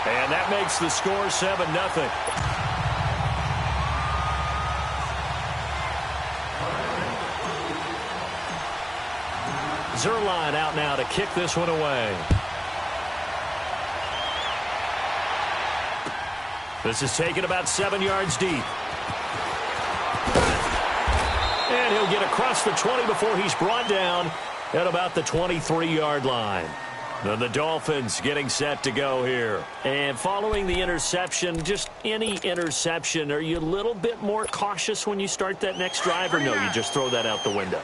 And that makes the score 7-0. Zerline out now to kick this one away. This is taken about 7 yards deep. And he'll get across the 20 before he's brought down at about the 23-yard line. Then the Dolphins getting set to go here. And following the interception, just any interception, are you a little bit more cautious when you start that next drive, or no, you just throw that out the window?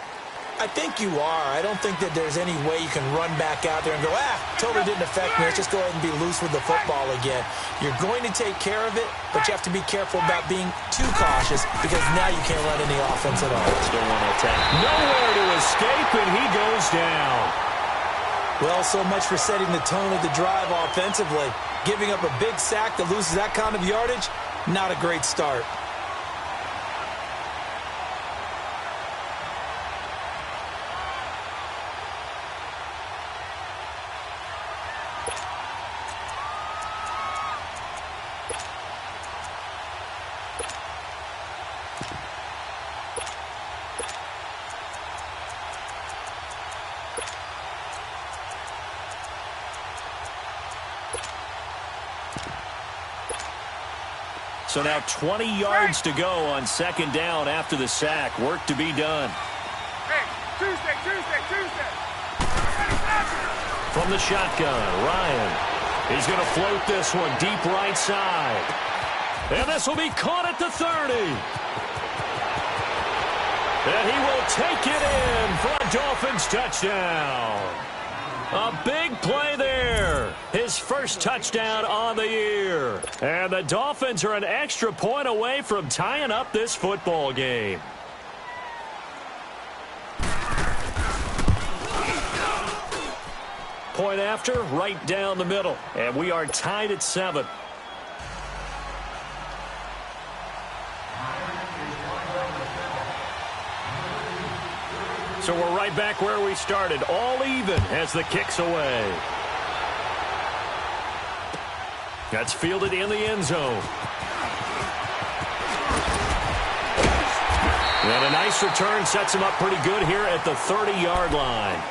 I think you are. I don't think that there's any way you can run back out there and go, totally didn't affect me. Let's just go ahead and be loose with the football again. You're going to take care of it, but you have to be careful about being too cautious because now you can't run any offense at all. Still want to attack. Nowhere to escape, and he goes down. Well, so much for setting the tone of the drive offensively. Giving up a big sack that loses that kind of yardage, not a great start. So now 20 yards to go on second down after the sack. Work to be done. Hey, Tuesday. From the shotgun, Ryan. He's going to float this one deep right side. And this will be caught at the 30. And he will take it in for a Dolphins touchdown. A big play there. His first touchdown on the year. And the Dolphins are an extra point away from tying up this football game. Point after, right down the middle. And we are tied at 7. So we're right back where we started, all even as the kick's away. That's fielded in the end zone. And a nice return sets him up pretty good here at the 30-yard line.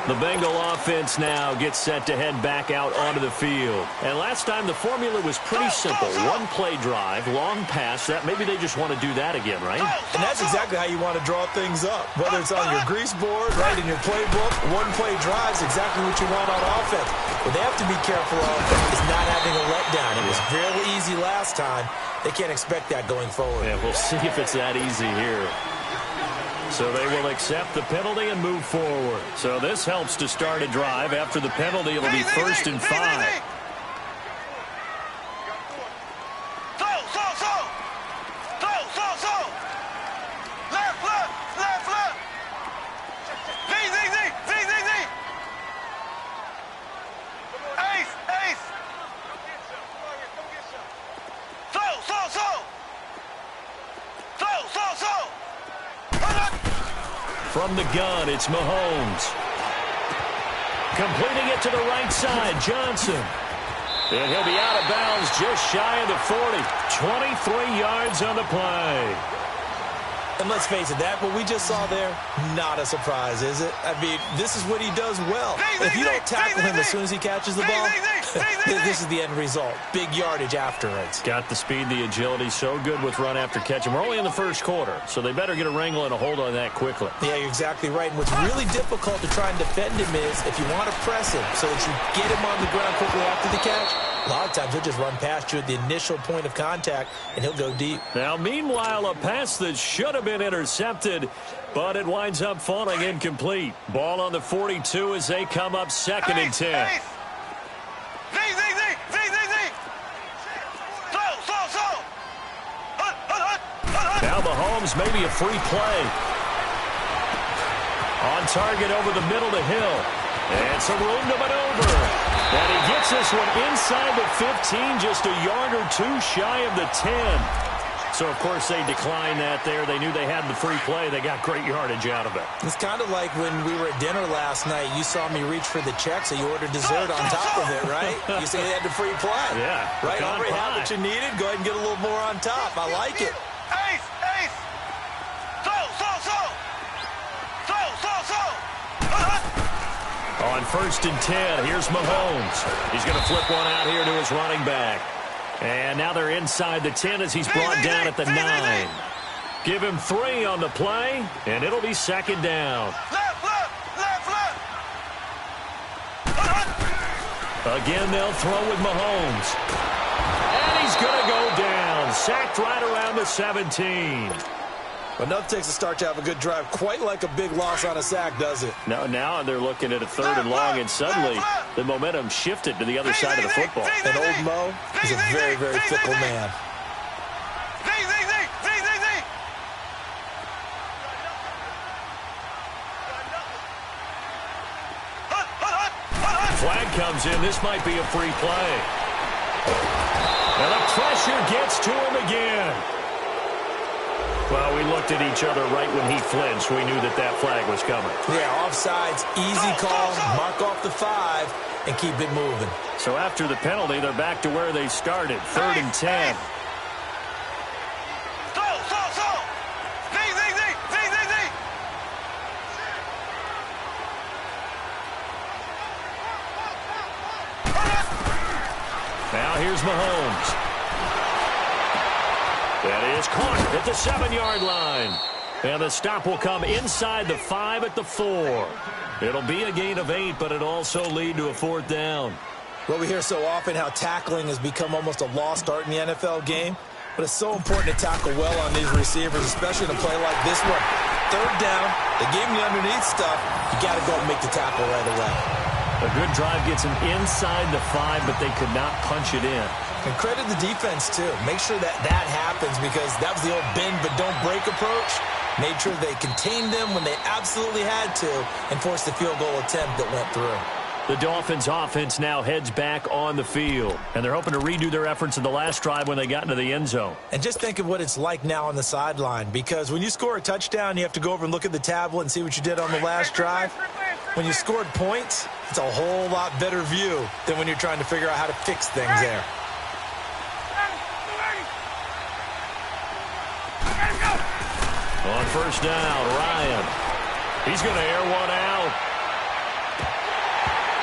The Bengal offense now gets set to head back out onto the field. And last time the formula was pretty simple. One play drive, long pass. That maybe they just want to do that again, right? And that's exactly how you want to draw things up. Whether it's on your grease board, right in your playbook, one play drive is exactly what you want on offense. What they have to be careful of is not having a letdown. It was fairly easy last time. They can't expect that going forward. Yeah, we'll see if it's that easy here. So they will accept the penalty and move forward. So this helps to start a drive. After the penalty, it'll be 1st and 5. From the gun, it's Mahomes. Completing it to the right side, Johnson. And he'll be out of bounds just shy of the 40. 23 yards on the play. And let's face it, that what we just saw there, not a surprise, is it? I mean, this is what he does well. If you don't tackle him as soon as he catches the ball, this is the end result. Big yardage afterwards. Got the speed, the agility, so good with run after catch. And we're only in the first quarter, so they better get a wrangle and a hold on that quickly. Yeah, you're exactly right. And what's really difficult to try and defend him is if you want to press him so that you get him on the ground quickly after the catch, a lot of times he'll just run past you at the initial point of contact, and he'll go deep. Now, meanwhile, a pass that should have been intercepted, but it winds up falling incomplete. Ball on the 42 as they come up 2nd and 10. Now Mahomes, maybe a free play. On target over the middle to Hill. And some room to maneuver. And he gets this one inside the 15, just a yard or two shy of the 10. So, of course, they declined that there. They knew they had the free play. They got great yardage out of it. It's kind of like when we were at dinner last night. You saw me reach for the check, so you ordered dessert on top of it, right? You say they had the free play. Yeah. Right? Already had what you needed. Go ahead and get a little more on top. I like it. Ace! Ace! On 1st and 10, here's Mahomes. He's going to flip one out here to his running back. And now they're inside the 10 as he's brought down at the 9. Give him 3 on the play, and it'll be 2nd down. Again, they'll throw with Mahomes. And he's going to go down. Sacked right around the 17. But nothing takes a start to have a good drive quite like a big loss on a sack, does it? Now they're looking at a 3rd and long, and suddenly the momentum shifted to the other side of the football. And old Mo is a very, very fickle man. Flag comes in. This might be a free play. And the pressure gets to him again. Well, we looked at each other right when he flinched. We knew that flag was coming. Yeah, offsides, easy call, mark off the 5, and keep it moving. So after the penalty, they're back to where they started, 3rd and 10. Now here's Mahomes. That is caught at the 7-yard line. And the stop will come inside the 5 at the 4. It'll be a gain of 8, but it'll also lead to a 4th down. Well, we hear so often how tackling has become almost a lost art in the NFL game. But it's so important to tackle well on these receivers, especially in a play like this one. 3rd down, they gave him the underneath stuff. You got to go and make the tackle right away. A good drive gets him inside the 5, but they could not punch it in. And credit the defense, too. Make sure that happens because that was the old bend but don't break approach. Made sure they contained them when they absolutely had to and forced the field goal attempt that went through. The Dolphins' offense now heads back on the field, and they're hoping to redo their efforts in the last drive when they got into the end zone. And just think of what it's like now on the sideline, because when you score a touchdown, you have to go over and look at the tablet and see what you did on the last drive. When you scored points, it's a whole lot better view than when you're trying to figure out how to fix things there. On 1st down, Ryan. He's going to air one out.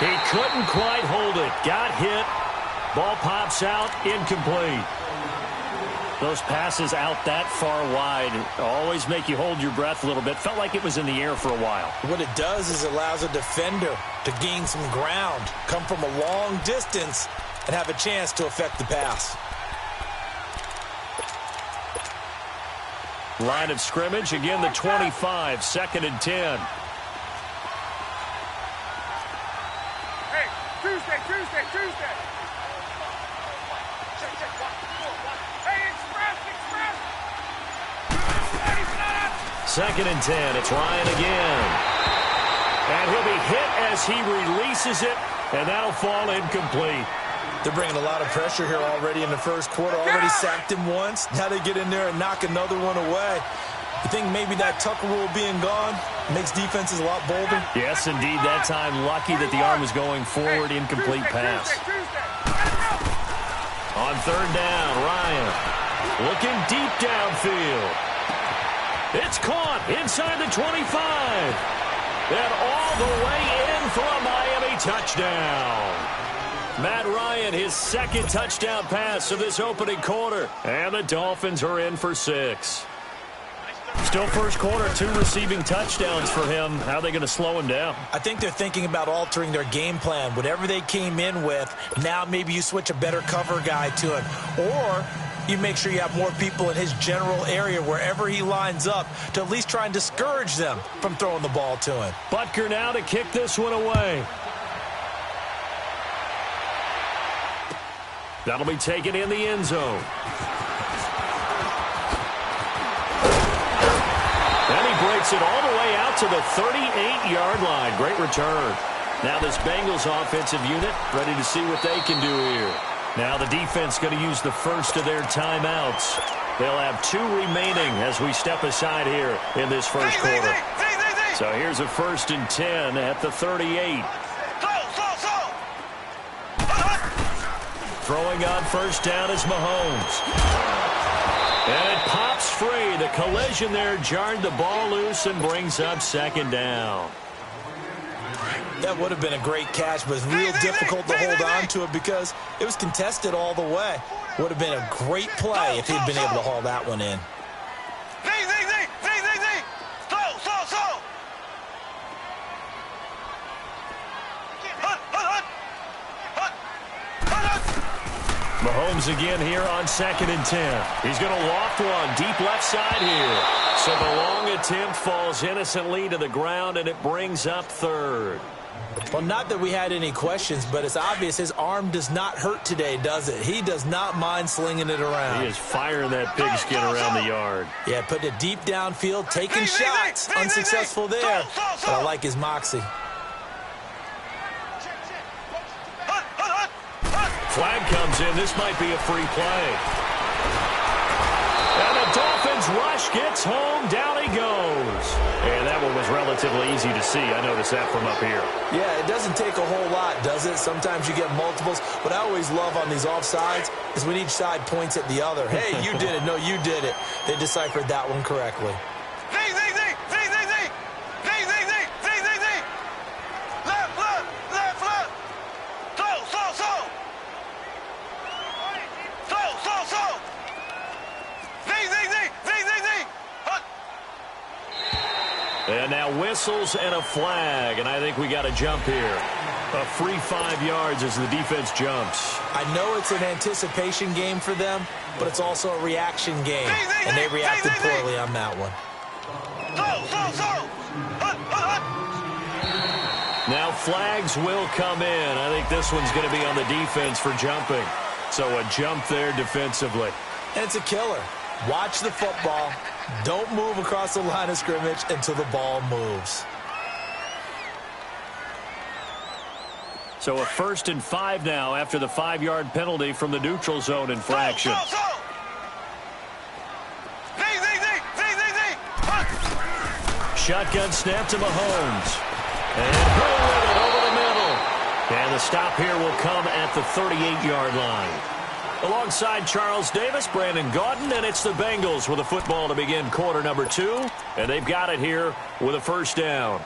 He couldn't quite hold it. Got hit. Ball pops out. Incomplete. Those passes out that far wide always make you hold your breath a little bit. Felt like it was in the air for a while. What it does is it allows a defender to gain some ground, come from a long distance, and have a chance to affect the pass. Line of scrimmage, again the 25, 2nd and 10. Hey, Tuesday. Hey, express. 2nd and 10, it's Ryan again. And he'll be hit as he releases it, and that'll fall incomplete. They're bringing a lot of pressure here already in the first quarter. Already sacked him once. Now they get in there and knock another one away. You think maybe that Tucker rule being gone makes defenses a lot bolder? Yes, indeed. That time, lucky that the arm was going forward. Incomplete pass. On 3rd down, Ryan looking deep downfield. It's caught inside the 25. And all the way in for a Miami touchdown. Matt Ryan, his 2nd touchdown pass of this opening quarter. And the Dolphins are in for 6. Still first quarter, 2 receiving touchdowns for him. How are they going to slow him down? I think they're thinking about altering their game plan. Whatever they came in with, now maybe you switch a better cover guy to him. Or you make sure you have more people in his general area wherever he lines up to at least try and discourage them from throwing the ball to him. Butker now to kick this one away. That'll be taken in the end zone. And he breaks it all the way out to the 38-yard line. Great return. Now this Bengals offensive unit ready to see what they can do here. Now the defense going to use the first of their timeouts. They'll have 2 remaining as we step aside here in this first quarter. So here's a 1st and 10 at the 38. Throwing on first down is Mahomes. And it pops free. The collision there jarred the ball loose and brings up 2nd down. That would have been a great catch, but it's real difficult to hold on to it because it was contested all the way. Would have been a great play if he'd been able to haul that one in. Mahomes again here on 2nd and 10. He's going to loft one deep left side here. So the long attempt falls innocently to the ground, and it brings up 3rd. Well, not that we had any questions, but it's obvious his arm does not hurt today, does it? He does not mind slinging it around. He is firing that pigskin around the yard. Yeah, putting it deep downfield, taking shots. Unsuccessful there, but I like his moxie. Flag comes in. This might be a free play. And the Dolphins rush gets home. Down he goes. And that one was relatively easy to see. I noticed that from up here. Yeah, it doesn't take a whole lot, does it? Sometimes you get multiples. What I always love on these offsides is when each side points at the other. Hey, you did it. No, you did it. They deciphered that one correctly. And now whistles and a flag, and I think we got a jump here. A free 5 yards as the defense jumps. I know it's an anticipation game for them, but it's also a reaction game, and they reacted poorly on that one. Now flags will come in. I think this one's going to be on the defense for jumping. So a jump there defensively. And it's a killer. Watch the football. Don't move across the line of scrimmage until the ball moves. So a 1st and 5 now after the 5-yard penalty from the neutral zone infraction. Shotgun snap to Mahomes. And with it over the middle. And the stop here will come at the 38-yard line. Alongside Charles Davis, Brandon Gaudin, and it's the Bengals with a football to begin quarter number 2. And they've got it here with a 1st down.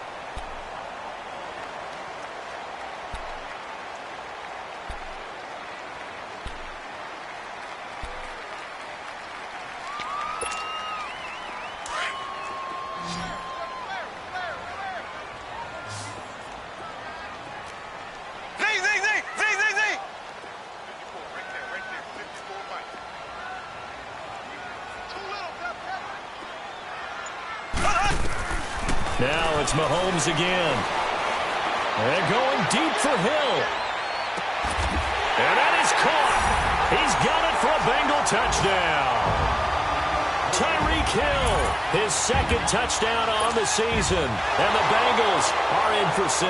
Now it's Mahomes again. And going deep for Hill. And that is caught. He's got it for a Bengal touchdown. Tyreek Hill, his 2nd touchdown on the season. And the Bengals are in for 6.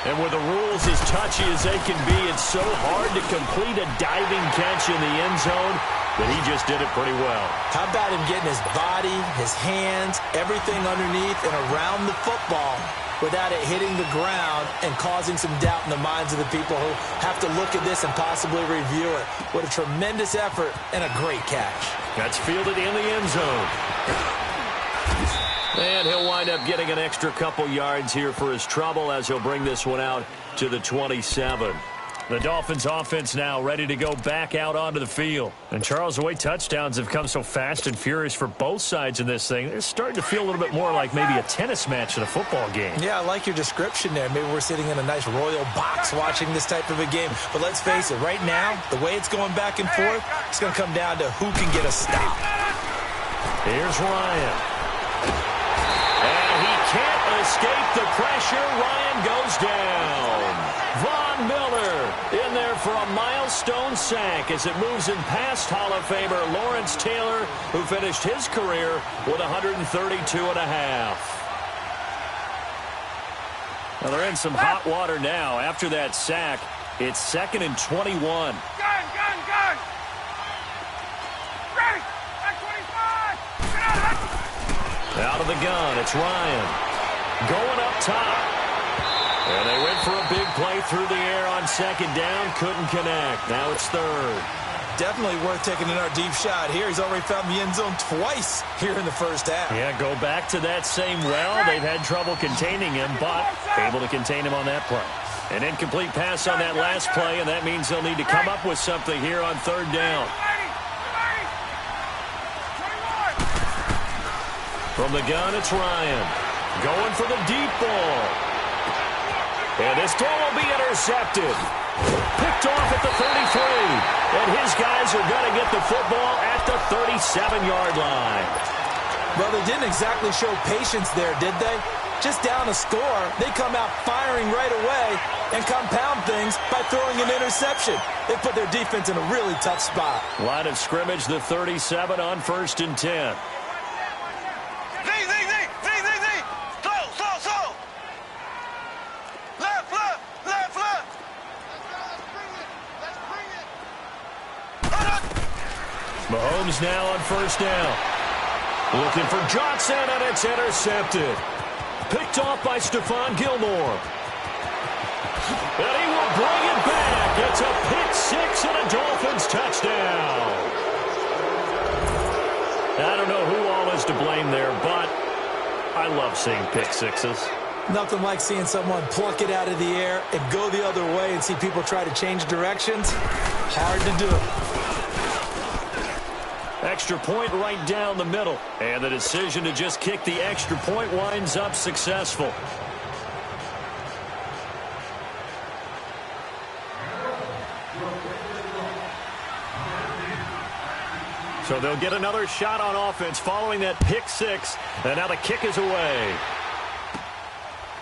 And with the rules as touchy as they can be, it's so hard to complete a diving catch in the end zone. But he just did it pretty well. How about him getting his body, his hands, everything underneath and around the football without it hitting the ground and causing some doubt in the minds of the people who have to look at this and possibly review it. What a tremendous effort and a great catch. That's fielded in the end zone. And he'll wind up getting an extra couple yards here for his trouble as he'll bring this one out to the 27. The Dolphins offense now ready to go back out onto the field. And Charles, the way touchdowns have come so fast and furious for both sides in this thing, it's starting to feel a little bit more like maybe a tennis match than a football game. Yeah, I like your description there. Maybe we're sitting in a nice royal box watching this type of a game. But let's face it, right now, the way it's going back and forth, it's going to come down to who can get a stop. Here's Ryan. And he can't escape the pressure. Ryan goes down. Von Miller in there for a milestone sack as it moves in past Hall of Famer Lawrence Taylor, who finished his career with 132.5. Well, they're in some hot water now after that sack. It's 2nd and 21. Gun! Ready! At 25! Get out of that! Out of the gun, it's Ryan. Going up top. And they went for a big play through the air on 2nd down. Couldn't connect. Now it's 3rd. Definitely worth taking another deep shot here. He's already found the end zone twice here in the first half. Yeah, go back to that same well. They've had trouble containing him, but able to contain him on that play. An incomplete pass on that last play, and that means they'll need to come up with something here on 3rd down. From the gun, it's Ryan. Going for the deep ball. And this throw will be intercepted. Picked off at the 33. And his guys are going to get the football at the 37-yard line. Well, they didn't exactly show patience there, did they? Just down a score, they come out firing right away and compound things by throwing an interception. They put their defense in a really tough spot. Line of scrimmage, the 37 on 1st and 10. Mahomes now on 1st down. Looking for Johnson, and it's intercepted. Picked off by Stephon Gilmore. And he will bring it back. It's a pick 6 and a Dolphins touchdown. I don't know who all is to blame there, but I love seeing pick sixes. Nothing like seeing someone pluck it out of the air and go the other way and see people try to change directions. Hard to do. Extra point right down the middle. And the decision to just kick the extra point winds up successful. So they'll get another shot on offense following that pick 6. And now the kick is away.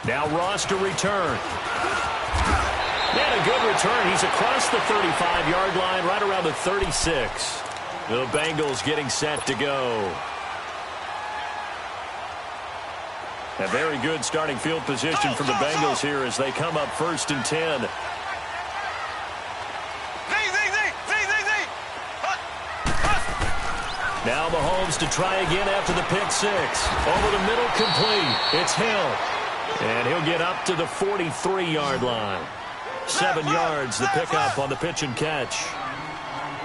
Now Ross to return. And a good return. He's across the 35-yard line, right around the 36. The Bengals getting set to go. A very good starting field position for the Bengals here as they come up 1st and 10. Now Mahomes to try again after the pick 6. Over the middle, complete. It's Hill. And he'll get up to the 43-yard line. 7 yards, the pickup on the pitch and catch.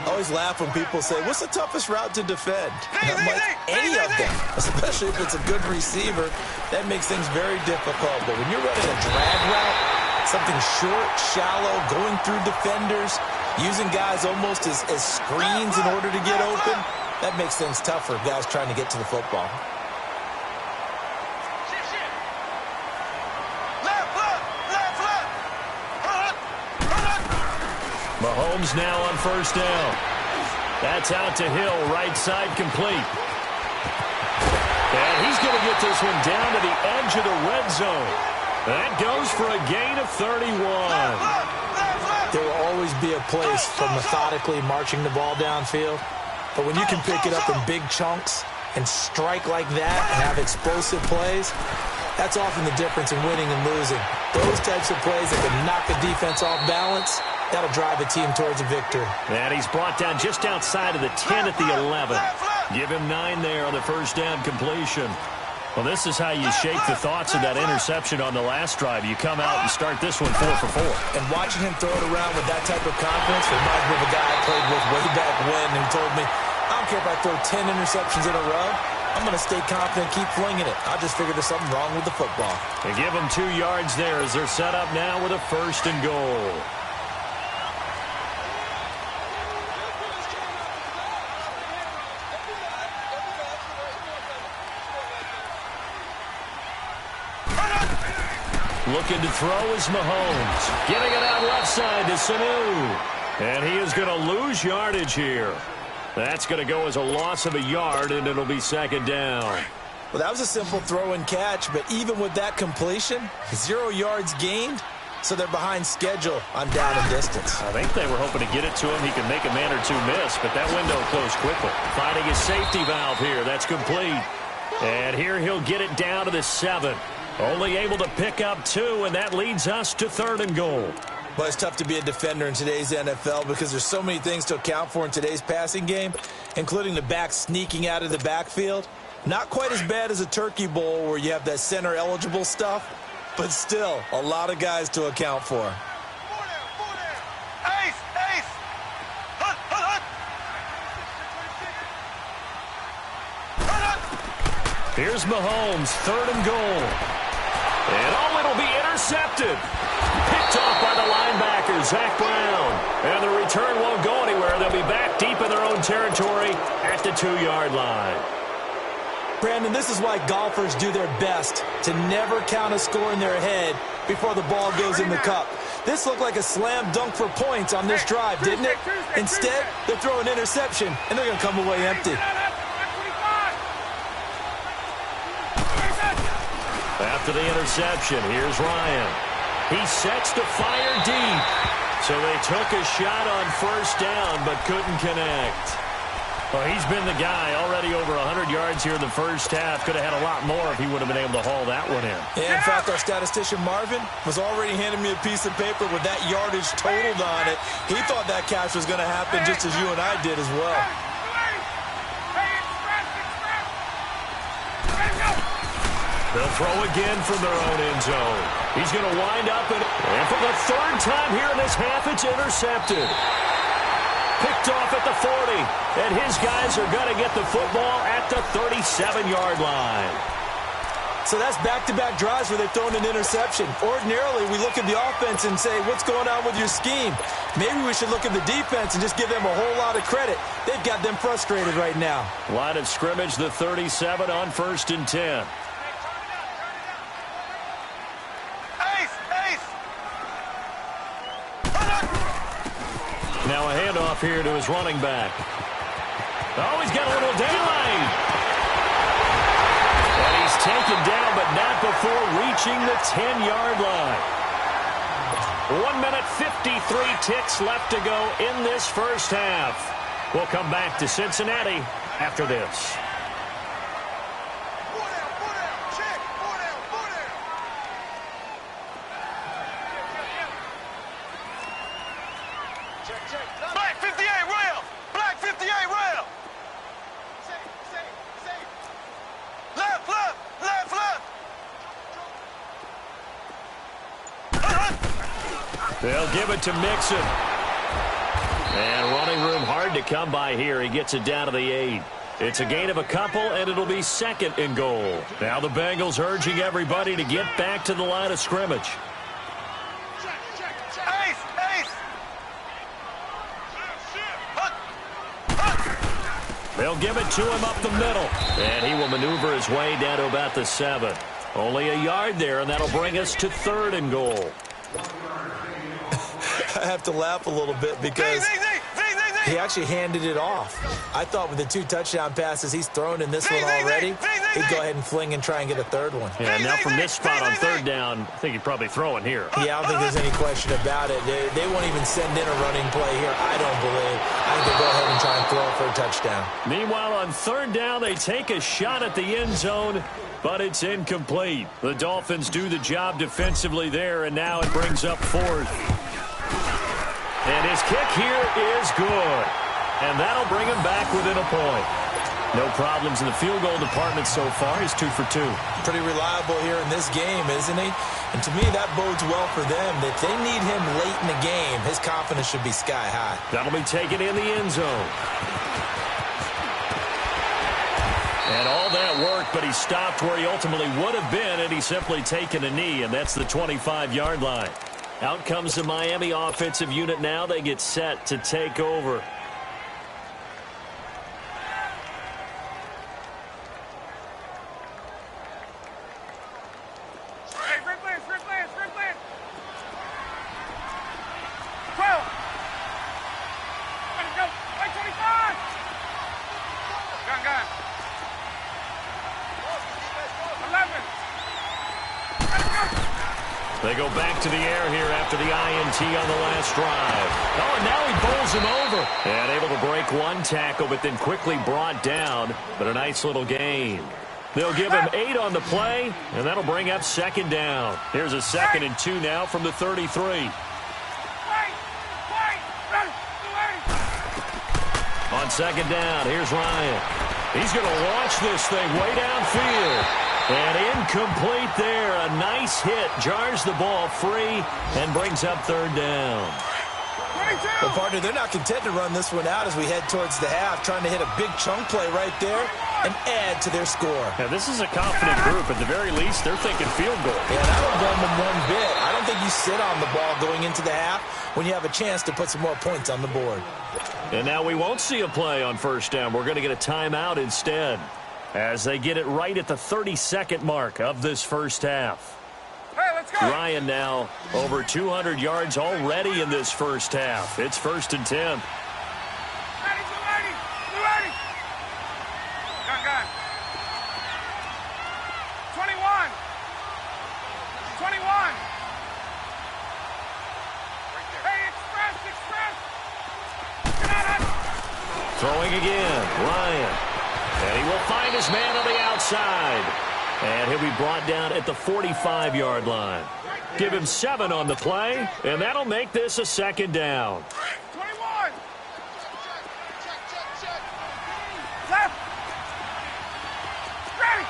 I always laugh when people say, what's the toughest route to defend? And I'm like, any of them, especially if it's a good receiver, that makes things very difficult. But when you're running a drag route, something short, shallow, going through defenders, using guys almost as screens in order to get open, that makes things tough for guys trying to get to the football. Mahomes now on 1st down. That's out to Hill, right side complete. And he's going to get this one down to the edge of the red zone. That goes for a gain of 31. There will always be a place for methodically marching the ball downfield. But when you can pick it up in big chunks and strike like that and have explosive plays, that's often the difference in winning and losing. Those types of plays that can knock a defense off balance, that'll drive a team towards a victory. And he's brought down just outside of the 10 at the 11. Give him 9 there on the 1st down completion. Well, this is how you shake the thoughts of that interception on the last drive. You come out and start this one 4 for 4. And watching him throw it around with that type of confidence reminds me of a guy I played with way back when who told me, I don't care if I throw 10 interceptions in a row. I'm going to stay confident, keep flinging it. I just figured there's something wrong with the football. They give him 2 yards there as they're set up now with a 1st and goal. Looking to throw is Mahomes. Getting it out left side to Sanu. And he is going to lose yardage here. That's going to go as a loss of a yard, and it'll be 2nd down. Well, that was a simple throw and catch, but even with that completion, 0 yards gained, so they're behind schedule on down and distance. I think they were hoping to get it to him. He could make a man or two miss, but that window closed quickly. Finding his safety valve here. That's complete. And here he'll get it down to the 7. Only able to pick up 2, and that leads us to 3rd and goal. But it's tough to be a defender in today's NFL because there's so many things to account for in today's passing game, including the back sneaking out of the backfield. Not quite as bad as a turkey bowl where you have that center-eligible stuff, but still a lot of guys to account for. Ace! Ace! Hut! Hut! Hut! Hut! Hut! Here's Mahomes, 3rd and goal. And it'll be intercepted. Picked off by the linebacker, Zach Brown. And the return won't go anywhere. They'll be back deep in their own territory at the 2-yard line. Brandon, this is why golfers do their best to never count a score in their head before the ball goes in the cup. This looked like a slam dunk for points on this drive, didn't it? Instead, they're throwing an interception, and they're going to come away empty. After the interception, here's Ryan. He sets to fire deep. So they took a shot on 1st down, but couldn't connect. Well, he's been the guy already over 100 yards here in the first half. Could have had a lot more if he would have been able to haul that one in. Yeah, in fact, our statistician Marvin was already handing me a piece of paper with that yardage totaled on it. He thought that catch was going to happen just as you and I did as well. They'll throw again from their own end zone. He's going to wind up, and for the 3rd time here in this half, it's intercepted. Picked off at the 40, and his guys are going to get the football at the 37-yard line. So that's back-to-back drives where they've thrown an interception. Ordinarily, we look at the offense and say, what's going on with your scheme? Maybe we should look at the defense and just give them a whole lot of credit. They've got them frustrated right now. Line of scrimmage, the 37 on 1st and 10. Now a handoff here to his running back. Oh, he's got a little daylight. And he's taken down, but not before reaching the 10-yard line. 1 minute, 53 ticks left to go in this first half. We'll come back to Cincinnati after this. Black 58 rail! Black 58 rail! Left, left, left, left! They'll give it to Mixon. And running room hard to come by here. He gets it down to the 8. It's a gain of a couple, and it'll be 2nd and goal. Now the Bengals urging everybody to get back to the line of scrimmage. They'll give it to him up the middle. And he will maneuver his way down to about the 7. Only a yard there, and that'll bring us to 3rd and goal. I have to laugh a little bit because he actually handed it off. I thought with the 2 touchdown passes he's thrown in this one already, he'd go ahead and fling and try and get a 3rd one. Yeah, now from this spot on 3rd down, I think he'd probably throw it here. Yeah, I don't think there's any question about it. They won't even send in a running play here, I don't believe. I think they'll go ahead and try and throw it for a touchdown. Meanwhile, on 3rd down, they take a shot at the end zone, but it's incomplete. The Dolphins do the job defensively there, and now it brings up 4th. And his kick here is good. And that'll bring him back within a point. No problems in the field goal department so far. He's 2 for 2. Pretty reliable here in this game, isn't he? And to me, that bodes well for them. If they need him late in the game, his confidence should be sky high. That'll be taken in the end zone. And all that worked, but he stopped where he ultimately would have been, and he's simply taken a knee, and that's the 25-yard line. Out comes the Miami offensive unit now. They get set to take over. They go back to the air here after the INT on the last drive. Oh, and now he bowls him over. And able to break one tackle, but then quickly brought down. But a nice little gain. They'll give him 8 on the play, and that'll bring up 2nd down. Here's a 2nd and 2 now from the 33. On second down, here's Ryan. He's going to launch this thing way downfield. And incomplete there. A nice hit. Jars the ball free and brings up third down. Well, partner, they're not content to run this one out as we head towards the half, trying to hit a big chunk play right there and add to their score. Now, this is a confident group. At the very least, they're thinking field goal. Yeah, and I don't blame them one bit. I don't think you sit on the ball going into the half when you have a chance to put some more points on the board. And now we won't see a play on first down. We're going to get a timeout instead as they get it right at the 30-second mark of this first half. Hey, let's go. Ryan now over 200 yards already in this first half. It's 1st and 10. Ready. Gun. 21. Hey, express. Throwing again, Ryan. And he will find his man on the outside. And he'll be brought down at the 45-yard line. Give him 7 on the play, and that'll make this a second down. 21. Left. Ready.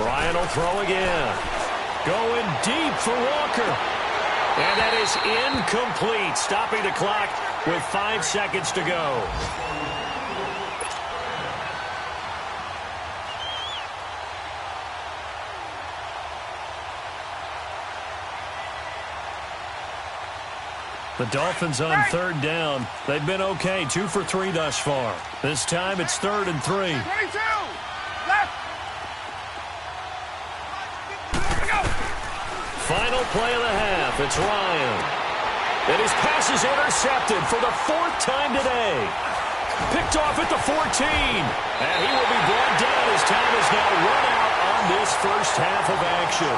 Ryan will throw again. Going deep for Walker. And that is incomplete. Stopping the clock with 5 seconds to go. The Dolphins on third down. They've been okay, 2 for 3 thus far. This time it's 3rd and 3. 22. Left. Go. Final play of the half. It's Ryan. And his pass is intercepted for the 4th time today. Picked off at the 14. And he will be brought down as time is now run out on this first half of action.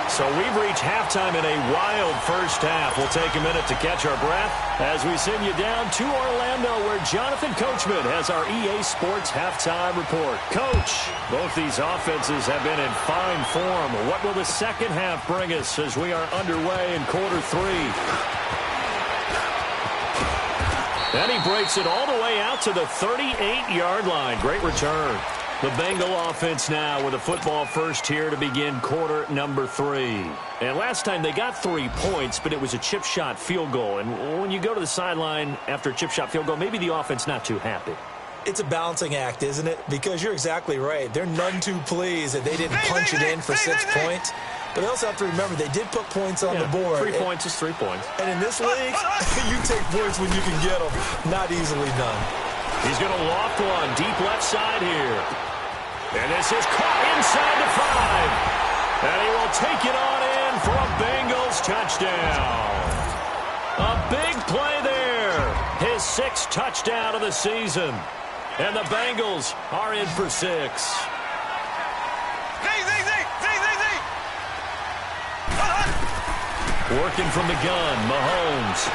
So we've reached halftime in a wild first half. We'll take a minute to catch our breath as we send you down to Orlando, where Jonathan Coachman has our EA Sports halftime report. Coach, both these offenses have been in fine form. What will the second half bring us as we are underway in quarter 3? And he breaks it all the way out to the 38-yard line. Great return. The Bengal offense now with a football first here to begin quarter number 3. And last time they got 3 points, but it was a chip shot field goal. And when you go to the sideline after a chip shot field goal, maybe the offense not too happy. It's a balancing act, isn't it? Because you're exactly right. They're none too pleased that they didn't punch it in for 6 points. But they also have to remember they did put points on the board. 3 points is 3 points. And in this league, you take points when you can get them. Not easily done. He's going to loft one deep left side here. And this is caught inside the 5. And he will take it on in for a Bengals touchdown. A big play there. His 6th touchdown of the season. And the Bengals are in for 6. Working from the gun, Mahomes.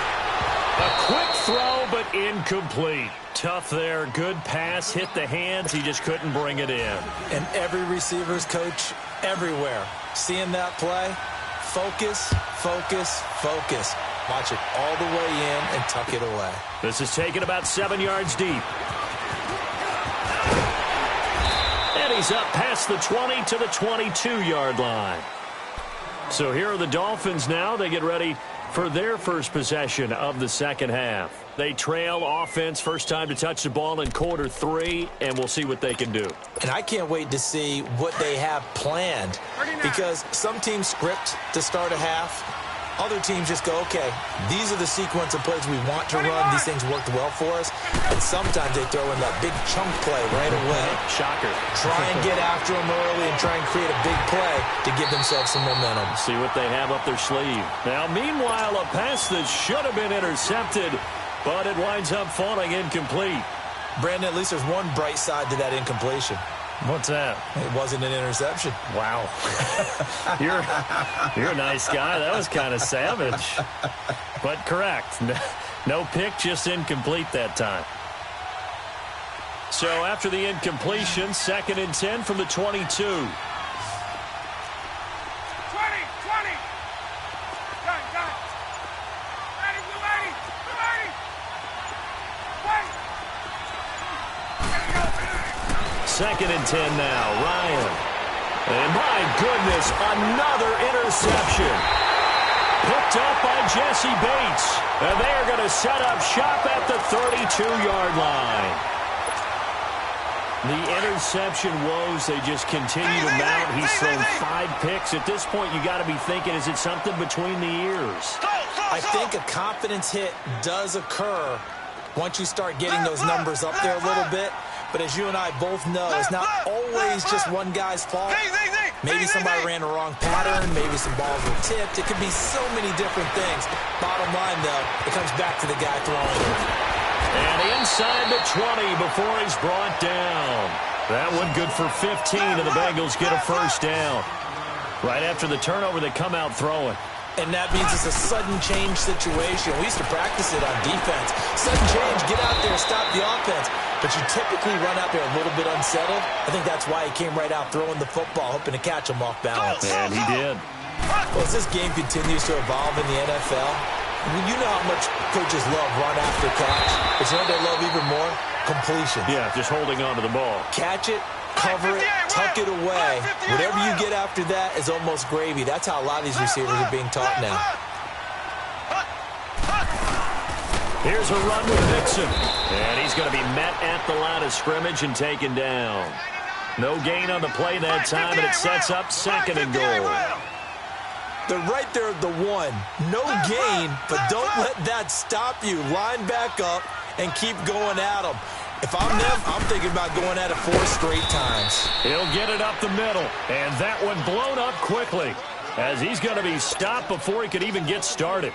A quick throw, but incomplete. Tough there. Good pass. Hit the hands. He just couldn't bring it in. And every receiver's coach everywhere, seeing that play, focus, focus, focus. Watch it all the way in and tuck it away. This is taken about 7 yards deep. And he's up past the 20 to the 22-yard line. So here are the Dolphins now. They get ready for their first possession of the second half. They trail offense, first time to touch the ball in quarter 3, and we'll see what they can do. And I can't wait to see what they have planned, because some teams script to start a half. Other teams just go, okay, these are the sequence of plays we want to run. These things worked well for us. And sometimes they throw in that big chunk play right away. Shocker. Try and get after them early and try and create a big play to give themselves some momentum. See what they have up their sleeve. Now, meanwhile, a pass that should have been intercepted, but it winds up falling incomplete. Brandon, at least there's one bright side to that incompletion. What's that? It wasn't an interception. Wow. You're a nice guy. That was kind of savage. But correct. No pick, just incomplete that time. So after the incompletion, 2nd and 10 from the 22. 20. Gun. Ready. 2nd and 10 now. Ryan. And my goodness, another interception. Picked up by Jesse Bates. And they are going to set up shop at the 32-yard line. The interception woes, they just continue to mount. He's thrown 5 picks. At this point, you got to be thinking, is it something between the ears? I think a confidence hit does occur once you start getting those numbers up there a little bit. But as you and I both know, it's not always just one guy's fault. Maybe somebody ran the wrong pattern. Maybe some balls were tipped. It could be so many different things. Bottom line, though, it comes back to the guy throwing it. And inside the 20 before he's brought down. That one good for 15, and the Bengals get a first down. Right after the turnover, they come out throwing. And that means it's a sudden change situation. We used to practice it on defense. Sudden change, get out there, stop the offense. But you typically run out there a little bit unsettled. I think that's why he came right out throwing the football, hoping to catch him off balance. And he did. Well, as this game continues to evolve in the NFL, you know how much coaches love run after catch. But you know what they love even more? Completion. Yeah, just holding on to the ball. Catch it, cover it, tuck it away. Whatever you get after that is almost gravy. That's how a lot of these receivers are being taught now. Here's a run with Mixon. And he's going to be met at the line of scrimmage and taken down. No gain on the play that time, and it sets up 2nd and goal. They're right there at the 1. No gain, but don't let that stop you. Line back up and keep going at them. If I'm them, I'm thinking about going at it 4 straight times. He'll get it up the middle, and that one blown up quickly as he's going to be stopped before he could even get started.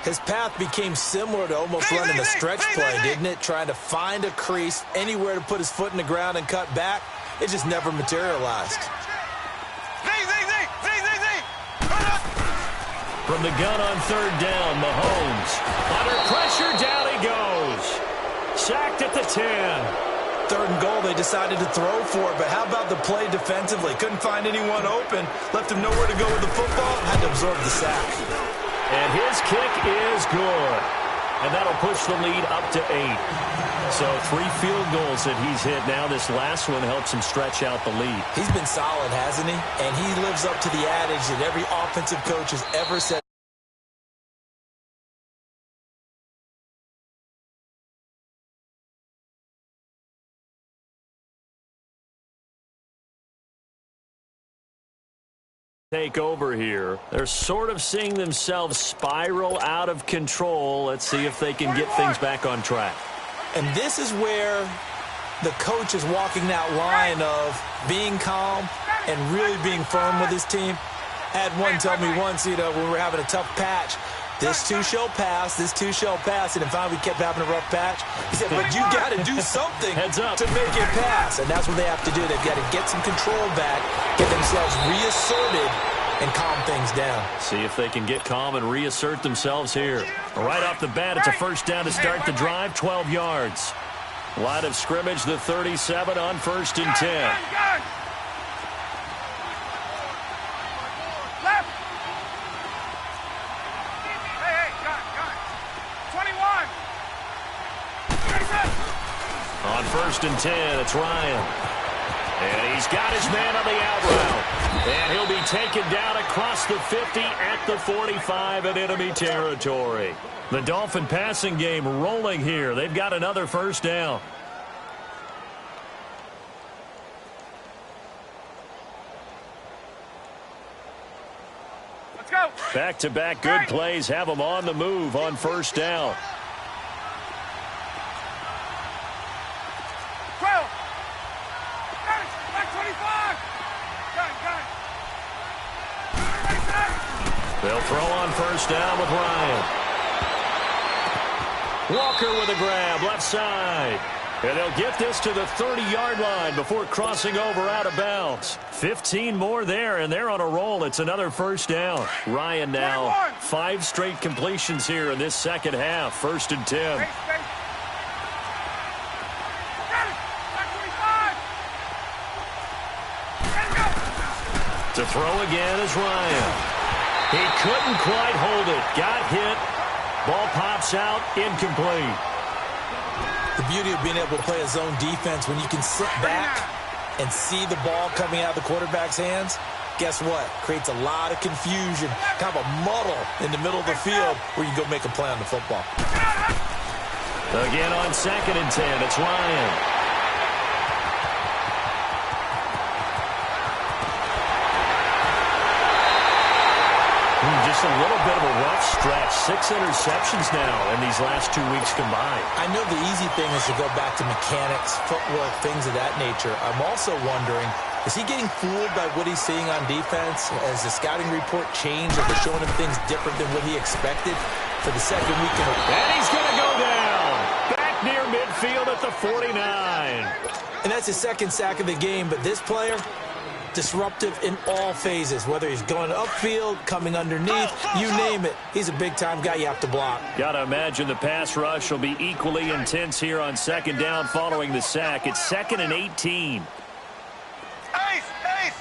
His path became similar to almost running a stretch play, didn't it? Trying to find a crease, anywhere to put his foot in the ground and cut back. It just never materialized. From the gun on 3rd down, Mahomes. Under pressure, down he goes. Sacked at the 10. 3rd and goal, they decided to throw for it, but how about the play defensively? Couldn't find anyone open, left him nowhere to go with the football, had to absorb the sack. And his kick is good. And that'll push the lead up to 8. So 3 field goals that he's hit now. This last one helps him stretch out the lead. He's been solid, hasn't he? And he lives up to the adage that every offensive coach has ever said. Take over here. They're sort of seeing themselves spiral out of control. Let's see if they can get things back on track. And this is where the coach is walking that line of being calm and really being firm with his team. I had one tell me once, when we were having a tough patch, this too shall pass, this too shall pass, and then finally we kept having a rough patch. He said, but you got to do something to make it pass, and that's what they have to do. They've got to get some control back, get themselves reasserted, and calm things down. See if they can get calm and reassert themselves here. Right off the bat, it's a first down to start the drive, 12 yards. Line of scrimmage, the 37 on 1st and 10. On 1st and 10, it's Ryan. And he's got his man on the out route. And he'll be taken down across the 50 at the 45 in enemy territory. The Dolphin passing game rolling here. They've got another first down. Let's go. Back-to-back good plays have them on the move on first down. 12. Got it. Back 25. Got it. They'll throw on first down with Ryan. Walker with a grab, left side. And they'll get this to the 30-yard line before crossing over out of bounds. 15 more there, and they're on a roll. It's another first down. Ryan now 5 straight completions here in this second half. 1st and 10. To throw again is Ryan. He couldn't quite hold it. Got hit. Ball pops out, incomplete. The beauty of being able to play a zone defense, when you can sit back and see the ball coming out of the quarterback's hands, guess what? Creates a lot of confusion, kind of a muddle in the middle of the field where you go make a play on the football. Again on 2nd and 10, it's Ryan. Just a little bit of a rough stretch. 6 interceptions now in these last 2 weeks combined. I know the easy thing is to go back to mechanics, footwork, things of that nature. I'm also wondering, is he getting fooled by what he's seeing on defense? Has the scouting report changed? Are they showing him things different than what he expected for the second week in a row? And he's going to go down. Back near midfield at the 49. And that's his second sack of the game, but this player, disruptive in all phases, whether he's going upfield, coming underneath, you name it. He's a big-time guy you have to block. Got to imagine the pass rush will be equally intense here on 2nd down following the sack. It's 2nd and 18. Ace! Z!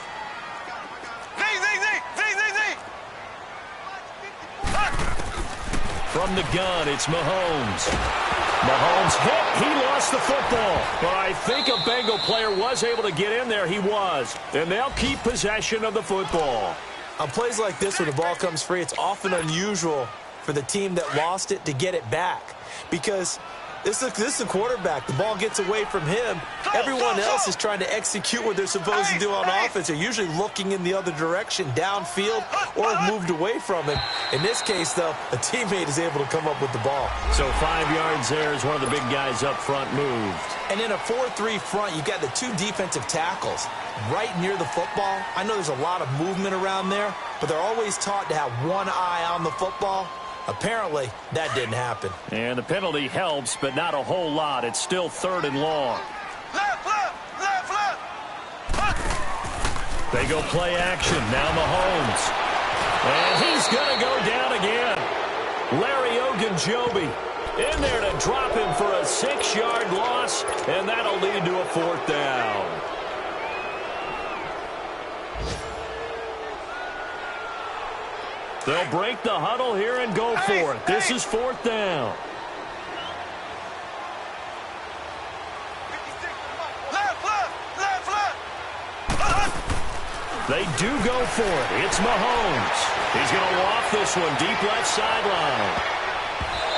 From the gun, it's Mahomes. Mahomes hit. He lost the football. But I think a Bengal player was able to get in there. He was. And they'll keep possession of the football. On plays like this where the ball comes free, it's often unusual for the team that lost it to get it back. Because this is the quarterback. The ball gets away from him. Everyone else is trying to execute what they're supposed to do on offense. They're usually looking in the other direction, downfield, or have moved away from him. In this case, though, a teammate is able to come up with the ball. So 5 yards there as one of the big guys up front moved. And in a 4-3 front, you've got the 2 defensive tackles right near the football. I know there's a lot of movement around there, but they're always taught to have one eye on the football. Apparently, that didn't happen. And the penalty helps, but not a whole lot. It's still 3rd and long. Left! They go play action. Now Mahomes. And he's going to go down again. Larry Ogunjobi in there to drop him for a 6-yard loss, and that'll lead to a 4th down. They'll break the huddle here and go for it. This is 4th down. They do go for it. It's Mahomes. He's going to loft this one deep left sideline.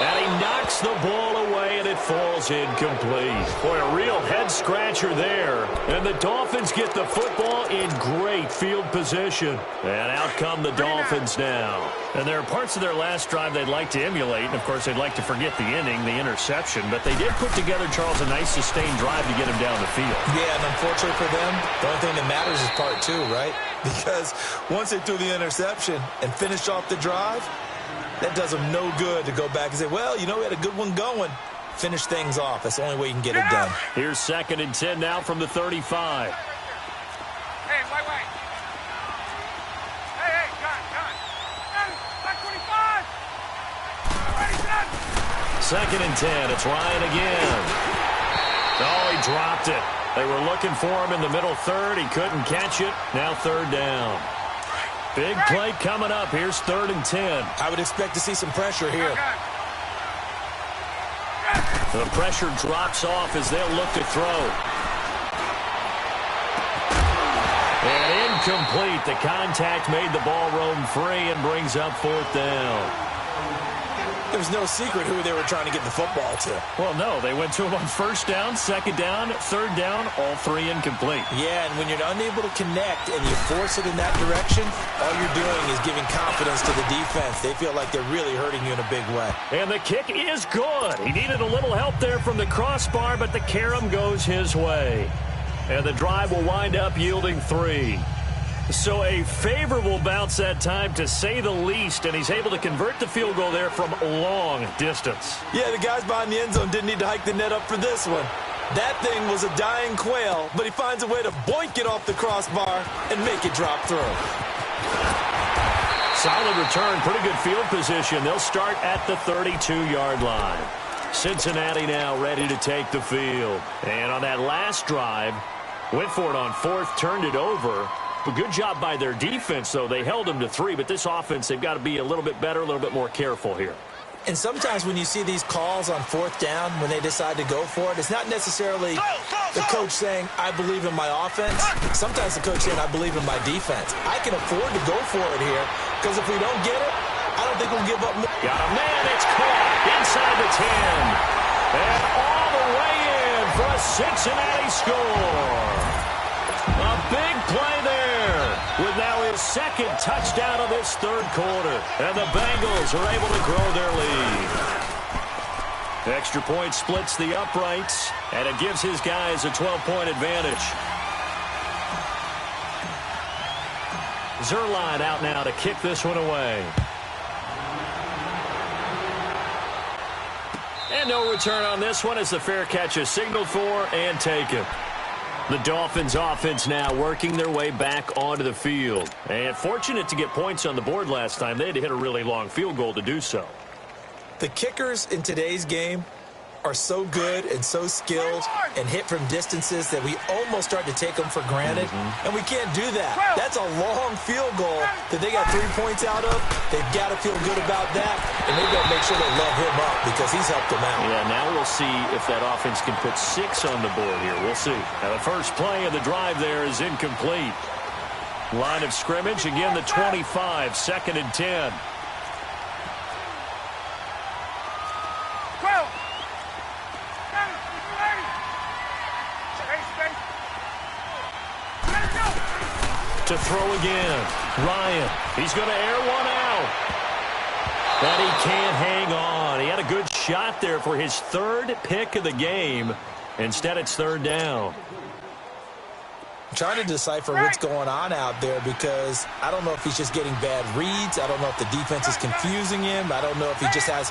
And he knocks the ball away, and it falls incomplete. Boy, a real head-scratcher there. And the Dolphins get the football in great field position. And out come the Dolphins now. And there are parts of their last drive they'd like to emulate. And, of course, they'd like to forget the inning, the interception. But they did put together, Charles, a nice sustained drive to get him down the field. Yeah, and unfortunately for them, the only thing that matters is part 2, right? Because once they threw the interception and finished off the drive, that does them no good to go back and say, well, you know, we had a good one going. Finish things off. That's the only way you can get it done. Here's 2nd and 10 now from the 35. Hey, wait. Hey, gun. Back 25. Ready, set. 2nd and 10. It's Ryan again. Oh, he dropped it. They were looking for him in the middle 3rd. He couldn't catch it. Now 3rd down. Big play coming up. Here's 3rd and 10. I would expect to see some pressure here. The pressure drops off as they'll look to throw. And incomplete. The contact made the ball roam free and brings up 4th down. There's no secret who they were trying to get the football to. Well, no. They went to him on 1st down, 2nd down, 3rd down, all 3 incomplete. Yeah, and when you're unable to connect and you force it in that direction, all you're doing is giving confidence to the defense. They feel like they're really hurting you in a big way. And the kick is good. He needed a little help there from the crossbar, but the carom goes his way. And the drive will wind up yielding 3. So a favorable bounce that time, to say the least, and he's able to convert the field goal there from long distance. Yeah, the guys behind the end zone didn't need to hike the net up for this one. That thing was a dying quail, but he finds a way to boink it off the crossbar and make it drop through. Solid return, pretty good field position. They'll start at the 32-yard line. Cincinnati now ready to take the field. And on that last drive, went for it on 4th, turned it over. A good job by their defense, though. They held them to 3, but this offense, they've got to be a little bit better, a little bit more careful here. And sometimes when you see these calls on fourth down, when they decide to go for it, it's not necessarily the coach saying, I believe in my offense. Sometimes the coach saying, I believe in my defense. I can afford to go for it here because if we don't get it, I don't think we'll give up more. Got a man. It's caught inside the 10. And all the way in for a Cincinnati score. A big play there with now his second touchdown of this third quarter. And the Bengals are able to grow their lead. Extra point splits the uprights, and it gives his guys a 12-point advantage. Zerline out now to kick this one away. And no return on this one as the fair catch is signaled for and taken. The Dolphins offense now working their way back onto the field. And fortunate to get points on the board last time. They had to hit a really long field goal to do so. The kickers in today's game are so good and so skilled and hit from distances that we almost start to take them for granted. And we can't do that. That's a long field goal that they got 3 points out of. They've got to feel good about that, and they've got to make sure they love him up because he's helped them out. Yeah, now we'll see if that offense can put 6 on the board here. We'll see. Now the first play of the drive there is incomplete. Line of scrimmage, again the 25, 2nd and 10. To throw again. Ryan, he's going to air one out. But he can't hang on. He had a good shot there for his 3rd pick of the game. Instead, it's 3rd down. I'm trying to decipher what's going on out there because I don't know if he's just getting bad reads. I don't know if the defense is confusing him. I don't know if he just has,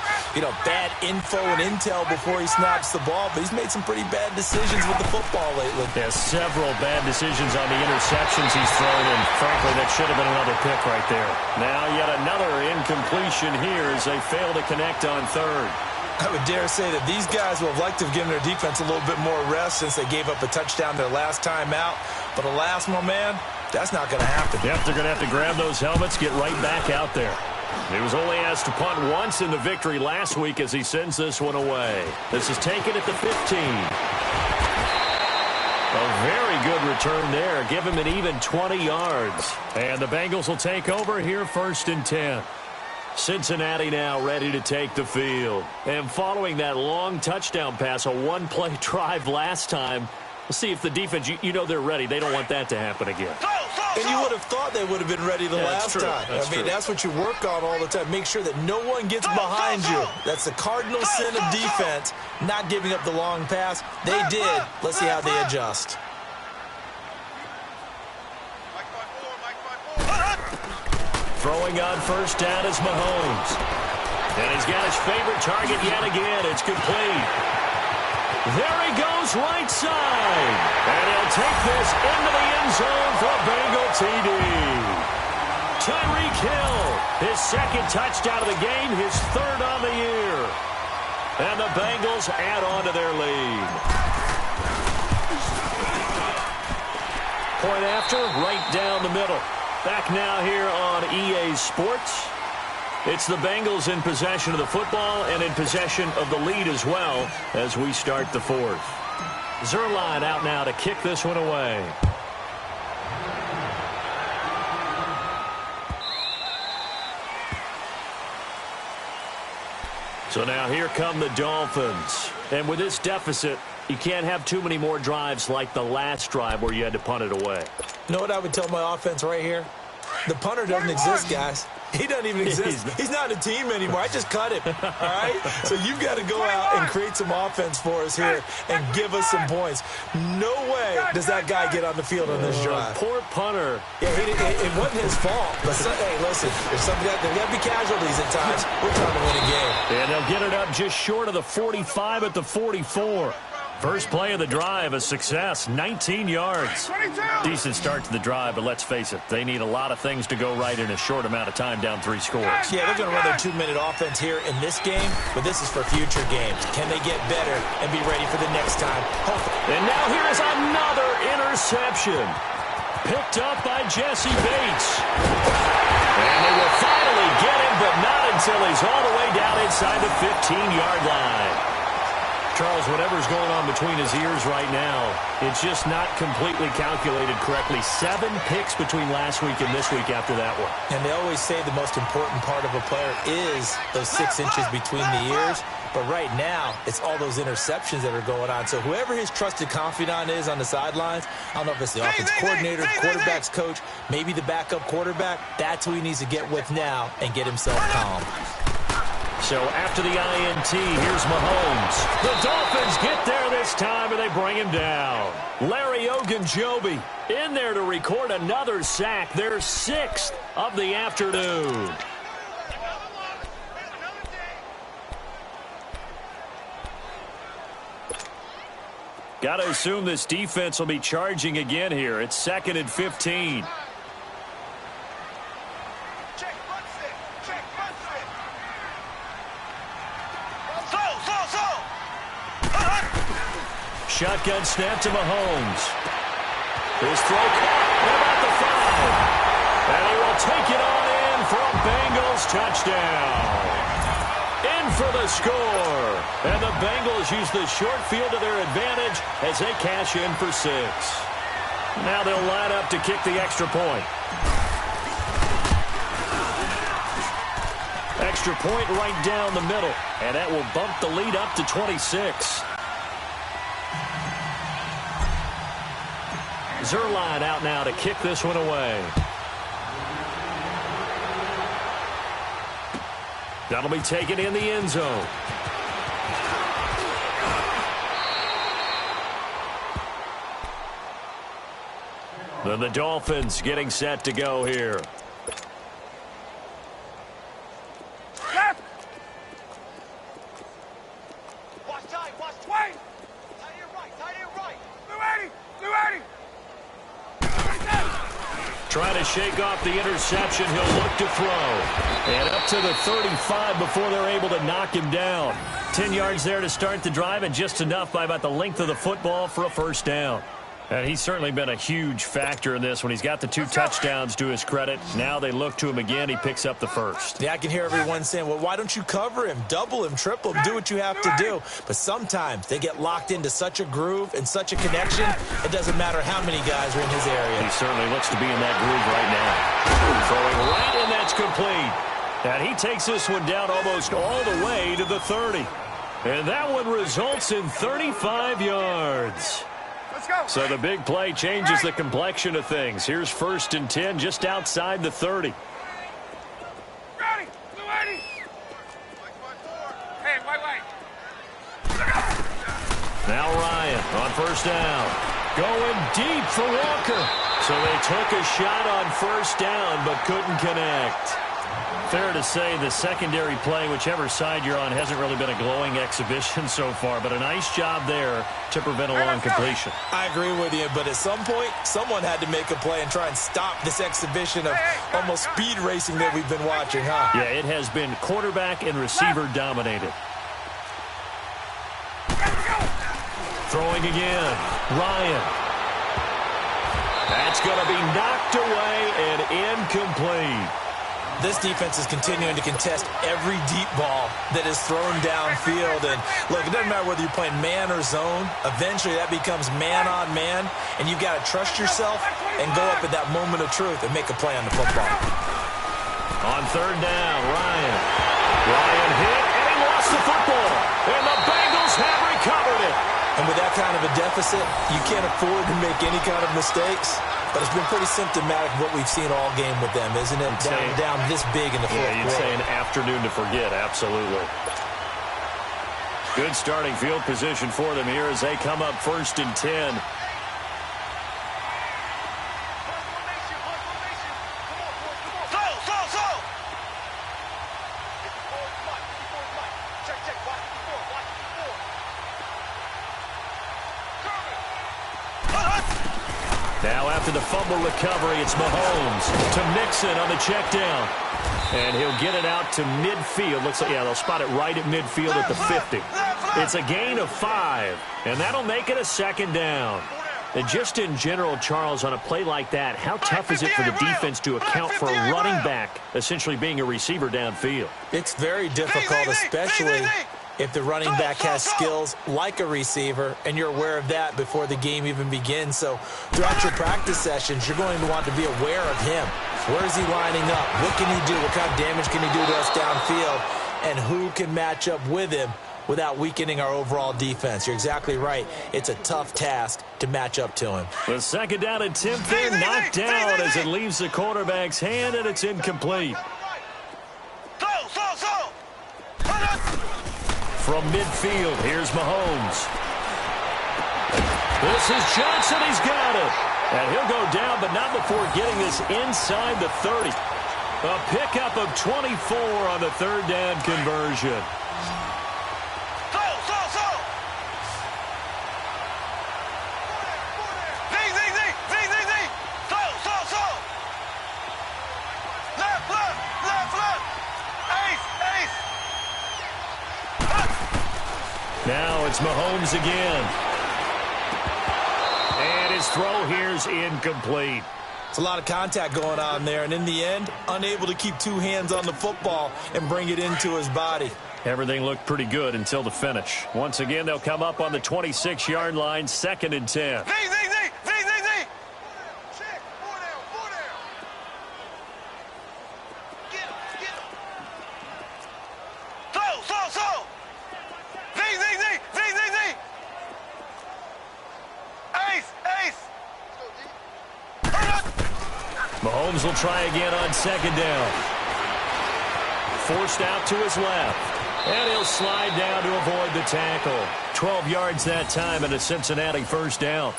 bad info and intel before he snaps the ball. But he's made some pretty bad decisions with the football lately. Yeah, several bad decisions on the interceptions he's thrown, and frankly, that should have been another pick right there. Now yet another incompletion here as they fail to connect on 3rd. I would dare say that these guys would have liked to have given their defense a little bit more rest since they gave up a touchdown their last time out. But alas, my man, that's not going to happen. Yep, they're going to have to grab those helmets, get right back out there. He was only asked to punt once in the victory last week as he sends this one away. This is taken at the 15. A very good return there. Give him an even 20 yards. And the Bengals will take over here 1st and 10. Cincinnati now ready to take the field. And following that long touchdown pass, a one-play drive last time, we'll see if the defense, they're ready. They don't want that to happen again. And you would have thought they would have been ready the last time. That's what you work on all the time. Make sure that no one gets behind you. That's the cardinal sin of defense, not giving up the long pass. They did. Let's see how they adjust. Throwing on 1st down is Mahomes. And he's got his favorite target yet again. It's complete. There he goes right side. And he'll take this into the end zone for a Bengal TD. Tyreek Hill, his 2nd touchdown of the game, his 3rd on the year. And the Bengals add on to their lead. Point after, right down the middle. Back now here on EA Sports. It's the Bengals in possession of the football and in possession of the lead as well as we start the 4th. Zerline out now to kick this one away. So now here come the Dolphins. And with this deficit, you can't have too many more drives like the last drive where you had to punt it away. You know what I would tell my offense right here? The punter doesn't exist, guys. He doesn't even exist. He's not a team anymore. I just cut him. All right? So you've got to go out and create some offense for us here and give us some points. No way does that guy get on the field on this drive. Poor punter. Yeah, it wasn't his fault. But hey, listen, there's got to be casualties at times. We're trying to win a game. And they'll get it up just short of the 45 at the 44. First play of the drive, a success, 19 yards. 22. Decent start to the drive, but let's face it, they need a lot of things to go right in a short amount of time, down 3 scores. Yeah, they're going to run their 2-minute offense here in this game, but this is for future games. Can they get better and be ready for the next time? Hopefully. And now here is another interception. Picked up by Jesse Bates. And they will finally get him, but not until he's all the way down inside the 15-yard line. Charles, whatever's going on between his ears right now, it's just not completely calculated correctly. 7 picks between last week and this week after that one. And they always say the most important part of a player is those 6 inches between the ears. But right now, it's all those interceptions that are going on. So whoever his trusted confidant is on the sidelines, I don't know if it's the offense coordinator, quarterback's coach, maybe the backup quarterback, that's who he needs to get with now and get himself calm. So after the INT, here's Mahomes. The Dolphins get there this time, and they bring him down. Larry Ogunjobi in there to record another sack, their 6th of the afternoon. Got to assume this defense will be charging again here. It's 2nd and 15. Shotgun snap to Mahomes. His throw caught about the 5. And he will take it on in for a Bengals touchdown. In for the score. And the Bengals use the short field to their advantage as they cash in for 6. Now they'll line up to kick the extra point. Extra point right down the middle. And that will bump the lead up to 26. Zerline out now to kick this one away. That'll be taken in the end zone. Then the Dolphins getting set to go here. Left. Watch tight, watch tight. Tight end right. Blue 80. Trying to shake off the interception. He'll look to throw. And up to the 35 before they're able to knock him down. 10 yards there to start the drive, and just enough by about the length of the football for a first down. And he's certainly been a huge factor in this when he's got the 2 touchdowns to his credit. Now they look to him again. He picks up the first. Yeah, I can hear everyone saying, well, why don't you cover him, double him, triple him, do what you have to do. But sometimes they get locked into such a groove and such a connection, it doesn't matter how many guys are in his area. He certainly looks to be in that groove right now. Throwing right, and that's complete. And he takes this one down almost all the way to the 30. And that one results in 35 yards. So the big play changes the complexion of things. Here's 1st and 10 just outside the 30. Ready. Blue 80. Hey, wait. Now Ryan on 1st down. Going deep for Walker. So they took a shot on 1st down but couldn't connect. Fair to say the secondary play, whichever side you're on, hasn't really been a glowing exhibition so far, but a nice job there to prevent a long completion. I agree with you, but at some point, someone had to make a play and try and stop this exhibition of almost speed racing that we've been watching, huh? Yeah, it has been quarterback and receiver dominated. Throwing again. Ryan. That's going to be knocked away and incomplete. This defense is continuing to contest every deep ball that is thrown downfield. And, look, it doesn't matter whether you're playing man or zone. Eventually, that becomes man-on-man, and you've got to trust yourself and go up at that moment of truth and make a play on the football. On 3rd down, Ryan hit, and he lost the football. And the Bengals have recovered it. And with that kind of a deficit, you can't afford to make any kind of mistakes. But it's been pretty symptomatic of what we've seen all game with them, isn't it? Down this big in the fourth quarter. You'd say an afternoon to forget, absolutely. Good starting field position for them here as they come up 1st and 10. Now after the fumble recovery, it's Mahomes to Mixon on the check down. And he'll get it out to midfield. Looks like, yeah, they'll spot it right at midfield at the 50. It's a gain of 5, and that'll make it a 2nd down. And just in general, Charles, on a play like that, how tough is it for the defense to account for a running back essentially being a receiver downfield? It's very difficult, especially if the running back has skills like a receiver, and you're aware of that before the game even begins. So throughout your practice sessions, you're going to want to be aware of him. Where is he lining up? What can he do? What kind of damage can he do to us downfield? And who can match up with him without weakening our overall defense? You're exactly right. It's a tough task to match up to him. The second down attempt there knocked down as it leaves the quarterback's hand, and it's incomplete. From midfield, here's Mahomes. This is Johnson. He's got it. And he'll go down, but not before getting this inside the 30. A pickup of 24 on the third down conversion. Now it's Mahomes again. And his throw here's incomplete. It's a lot of contact going on there, and in the end, unable to keep two hands on the football and bring it into his body. Everything looked pretty good until the finish. Once again, they'll come up on the 26-yard line, 2nd and 10. Mahomes will try again on 2nd down. Forced out to his left. And he'll slide down to avoid the tackle. 12 yards that time and a Cincinnati first down.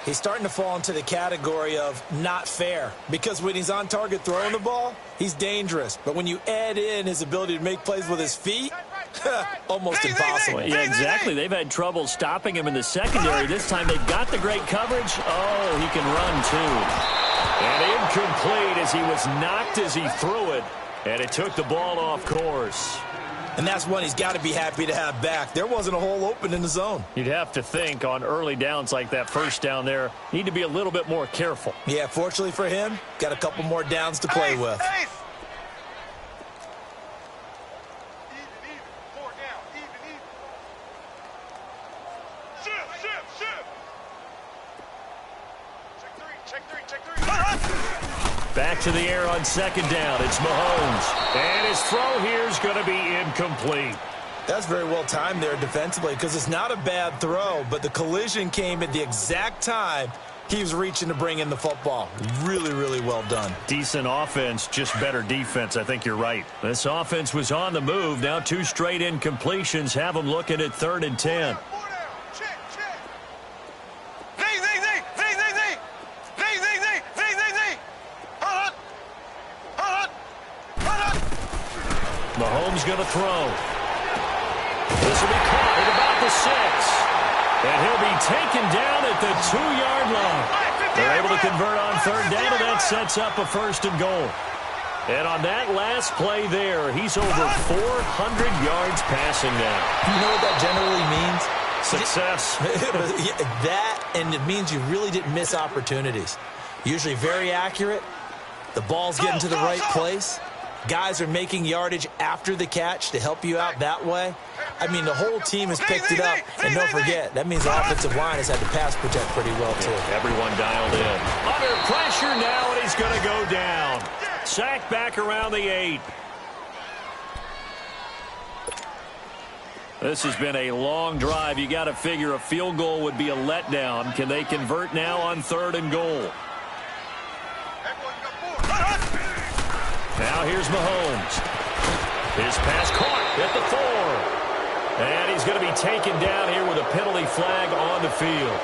He's starting to fall into the category of not fair, because when he's on target throwing the ball, he's dangerous. But when you add in his ability to make plays with his feet, almost impossible. Well, yeah, exactly. They've had trouble stopping him in the secondary. This time they've got the great coverage. Oh, he can run too. And incomplete as he was knocked as he threw it. And it took the ball off course. And that's one he's got to be happy to have back. There wasn't a hole open in the zone. You'd have to think on early downs like that first down there, need to be a little bit more careful. Yeah, fortunately for him, got a couple more downs to play with. Back to the air on 2nd down. It's Mahomes. And his throw here is going to be incomplete. That's very well timed there defensively, because it's not a bad throw, but the collision came at the exact time he was reaching to bring in the football. Really, really well done. Decent offense, just better defense. I think you're right. This offense was on the move. Now 2 straight incompletions have them looking at 3rd and 10. Mahomes going to throw. This will be caught at about the 6. And he'll be taken down at the 2-yard line. They're able to convert on 3rd down, and that sets up a 1st and goal. And on that last play there, he's over 400 yards passing now. You know what that generally means? Success. That, and it means you really didn't miss opportunities. Usually very accurate. The ball's getting to the right place. Guys are making yardage after the catch to help you out that way. I mean, the whole team has picked it up. And don't forget, that means the offensive line has had to pass protect pretty well, too. Everyone dialed in. Under pressure now, and he's going to go down. Sacked back around the 8. This has been a long drive. You got to figure a field goal would be a letdown. Can they convert now on 3rd and goal? Now here's Mahomes. His pass caught at the 4. And he's going to be taken down here with a penalty flag on the field.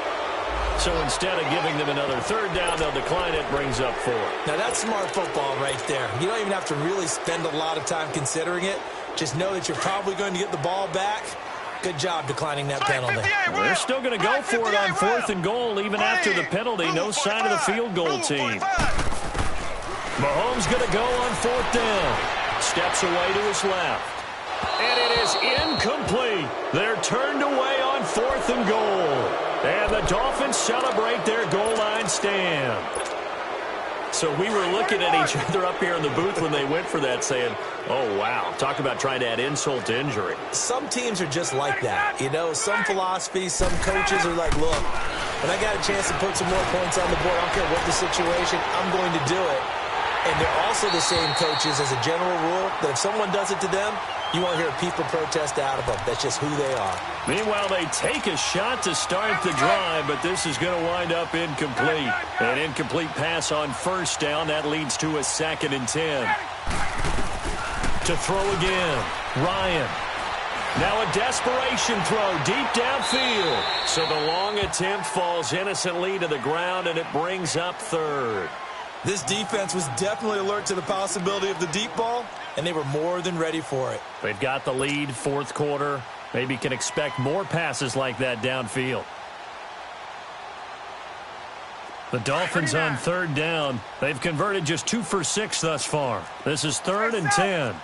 So instead of giving them another 3rd down, they'll decline it, brings up 4. Now that's smart football right there. You don't even have to really spend a lot of time considering it. Just know that you're probably going to get the ball back. Good job declining that penalty. They're still going to go for it on 4th and goal even after the penalty. No sign of the field goal team. Mahomes going to go on 4th down. Steps away to his left. And it is incomplete. They're turned away on 4th and goal. And the Dolphins celebrate their goal line stand. So we were looking at each other up here in the booth when they went for that saying, oh, wow, talk about trying to add insult to injury. Some teams are just like that. You know, some philosophies, some coaches are like, look, when I got a chance to put some more points on the board, I don't care what the situation, I'm going to do it. And they're also the same coaches as a general rule that if someone does it to them, you won't hear people protest out of them. That's just who they are. Meanwhile, they take a shot to start the drive, but this is going to wind up incomplete. An incomplete pass on 1st down. That leads to a 2nd and 10. To throw again, Ryan. Now a desperation throw deep downfield. So the long attempt falls innocently to the ground, and it brings up 3rd. This defense was definitely alert to the possibility of the deep ball, and they were more than ready for it. They've got the lead, 4th quarter. Maybe can expect more passes like that downfield. The Dolphins on 3rd down. They've converted just 2 for 6 thus far. This is 3rd and 10.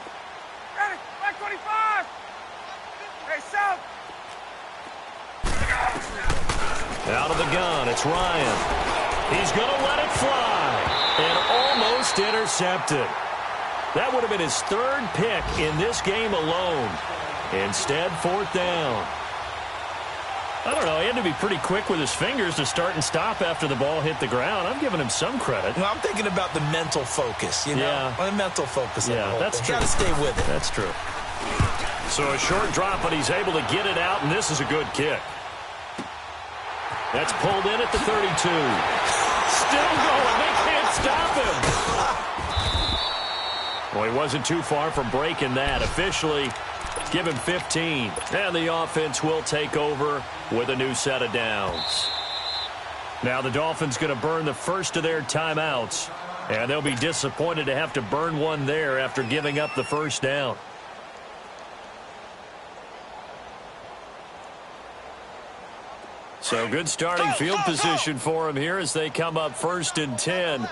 Ready, back 25. Hey, south. Out of the gun, it's Ryan. He's going to let it fly. And almost intercepted. That would have been his 3rd pick in this game alone. Instead, 4th down. I don't know, he had to be pretty quick with his fingers to start and stop after the ball hit the ground. I'm giving him some credit. Well, I'm thinking about the mental focus, you know? Yeah. The mental focus. Yeah, that's true. Got to stay with it. That's true. So a short drop, but he's able to get it out, and this is a good kick. That's pulled in at the 32. Still going. They can't stop him. Well, he wasn't too far from breaking that. Officially, give him 15. And the offense will take over with a new set of downs. Now the Dolphins going to burn the first of their timeouts. And they'll be disappointed to have to burn one there after giving up the 1st down. So good starting field position for him here as they come up 1st and 10.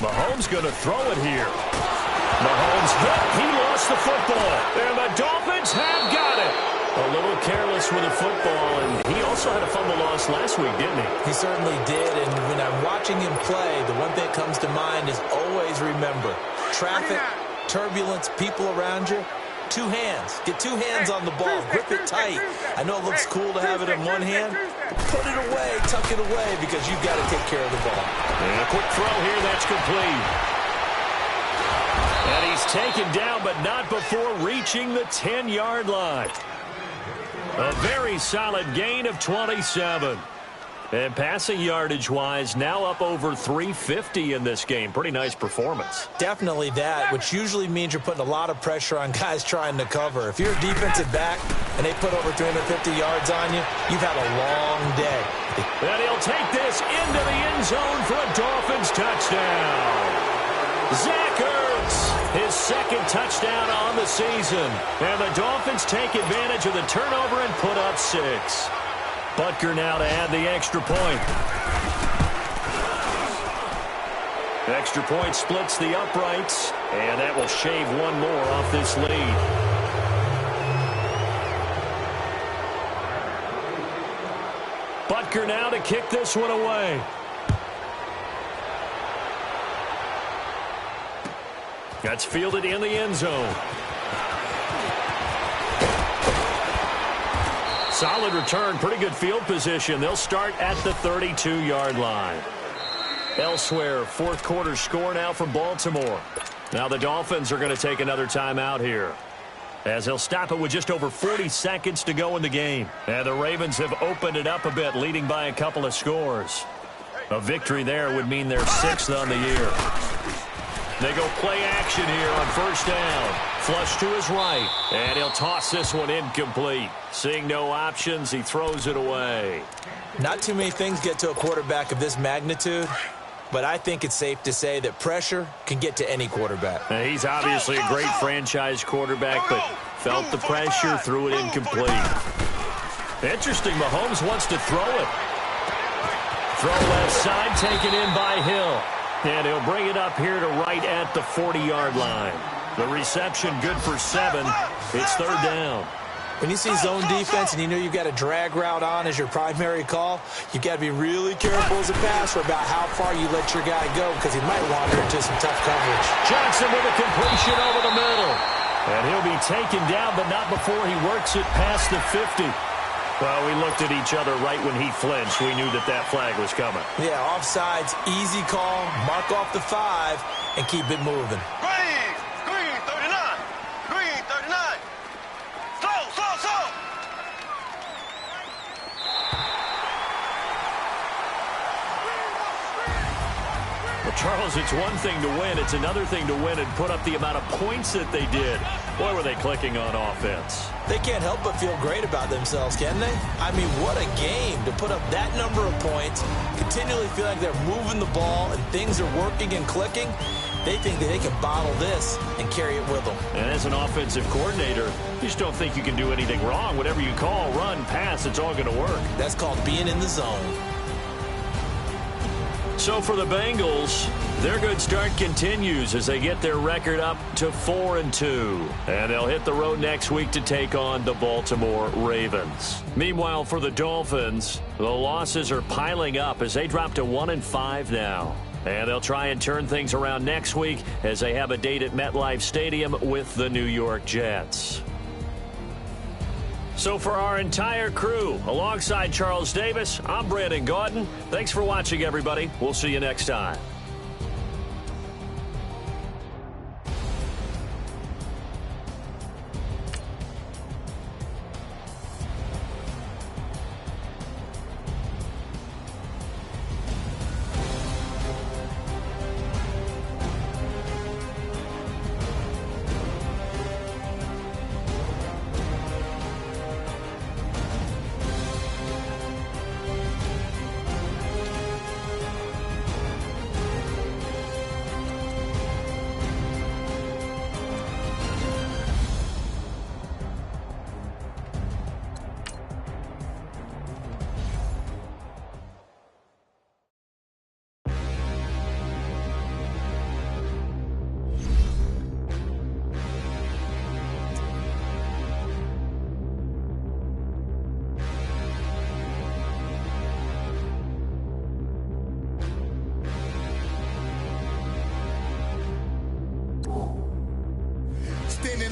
Mahomes going to throw it here. Mahomes hit. He lost the football. And the Dolphins have got it. A little careless with the football, and he also had a fumble loss last week, didn't he? He certainly did, and when I'm watching him play, the one thing that comes to mind is always remember, traffic, turbulence, people around you, 2 hands. Get 2 hands on the ball. Grip it tight. I know it looks cool to have it in one hand, but put it away, tuck it away, because you've got to take care of the ball. And a quick throw here, that's complete. And he's taken down, but not before reaching the 10-yard line. A very solid gain of 27. And passing yardage-wise, now up over 350 in this game. Pretty nice performance. Definitely that, which usually means you're putting a lot of pressure on guys trying to cover. If you're a defensive back and they put over 350 yards on you, you've had a long day. And he'll take this into the end zone for a Dolphins touchdown. Zach Ertz, his 2nd touchdown on the season. And the Dolphins take advantage of the turnover and put up 6. Butker now to add the extra point. Extra point splits the uprights, and that will shave one more off this lead. Butker now to kick this one away. That's fielded in the end zone. Solid return, pretty good field position. They'll start at the 32-yard line. Elsewhere, 4th quarter score now from Baltimore. Now the Dolphins are going to take another timeout here, as they'll stop it with just over 40 seconds to go in the game. And the Ravens have opened it up a bit, leading by a couple of scores. A victory there would mean they're 6th on the year. They go play action here on 1st down. Flush to his right, and he'll toss this one incomplete. Seeing no options, he throws it away. Not too many things get to a quarterback of this magnitude, but I think it's safe to say that pressure can get to any quarterback. Now, he's obviously a great franchise quarterback, but felt the pressure, threw it incomplete. Interesting, Mahomes wants to throw it. Throw left side, taken in by Hill. And he'll bring it up here to right at the 40-yard line. The reception good for 7. It's third down. When you see zone defense and you know you've got a drag route on as your primary call, you've got to be really careful as a passer about how far you let your guy go because he might wander into some tough coverage. Johnson with a completion over the middle. And he'll be taken down, but not before he works it past the 50. Well, we looked at each other right when he flinched. We knew that that flag was coming. Yeah, offsides, easy call, mark off the 5, and keep it moving. Green 39. Green 39. Slow. Well, Charles, it's one thing to win. It's another thing to win and put up the amount of points that they did. Boy, were they clicking on offense. They can't help but feel great about themselves, can they? I mean, what a game to put up that number of points, continually feel like they're moving the ball and things are working and clicking. They think that they can bottle this and carry it with them. And as an offensive coordinator, you just don't think you can do anything wrong. Whatever you call, run, pass, it's all going to work. That's called being in the zone. So for the Bengals, their good start continues as they get their record up to 4-2. And they'll hit the road next week to take on the Baltimore Ravens. Meanwhile, for the Dolphins, the losses are piling up as they drop to 1-5 now. And they'll try and turn things around next week as they have a date at MetLife Stadium with the New York Jets. So for our entire crew, alongside Charles Davis, I'm Brandon Gaudin. Thanks for watching, everybody. We'll see you next time.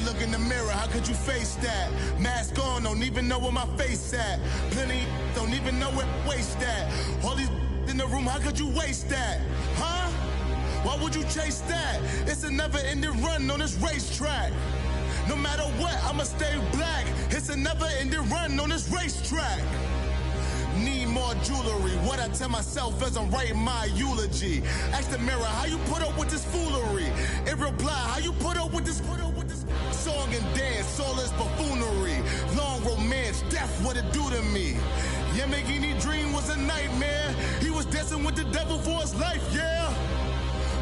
Look in the mirror, how could you face that? Mask on, don't even know where my face at. Plenty don't even know where waste at. All these in the room, how could you waste that? Huh? Why would you chase that? It's a never-ending run on this racetrack. No matter what, I'ma stay black. It's a never-ending run on this racetrack. Need more jewelry. What I tell myself as I'm writing my eulogy. Ask the mirror, how you put up with this foolery? It reply, how you put up with this song and dance, soulless buffoonery. Long romance, death, what it do to me? Yamagini dream was a nightmare. He was dancing with the devil for his life, yeah.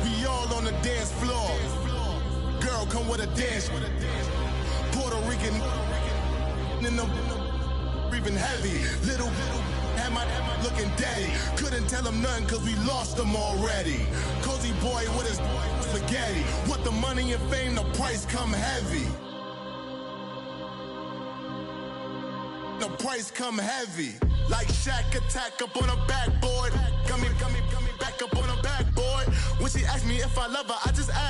We all on the dance floor. Girl, come with a dance. Puerto Rican in the breathing heavy. Little had my looking daddy. Couldn't tell him nothing cause we lost him already. Cozy boy with his spaghetti. With the money and fame, the price come heavy. The price come heavy. Like Shaq attack up on a backboard. Got me back up on a backboard. When she asked me if I love her, I just asked.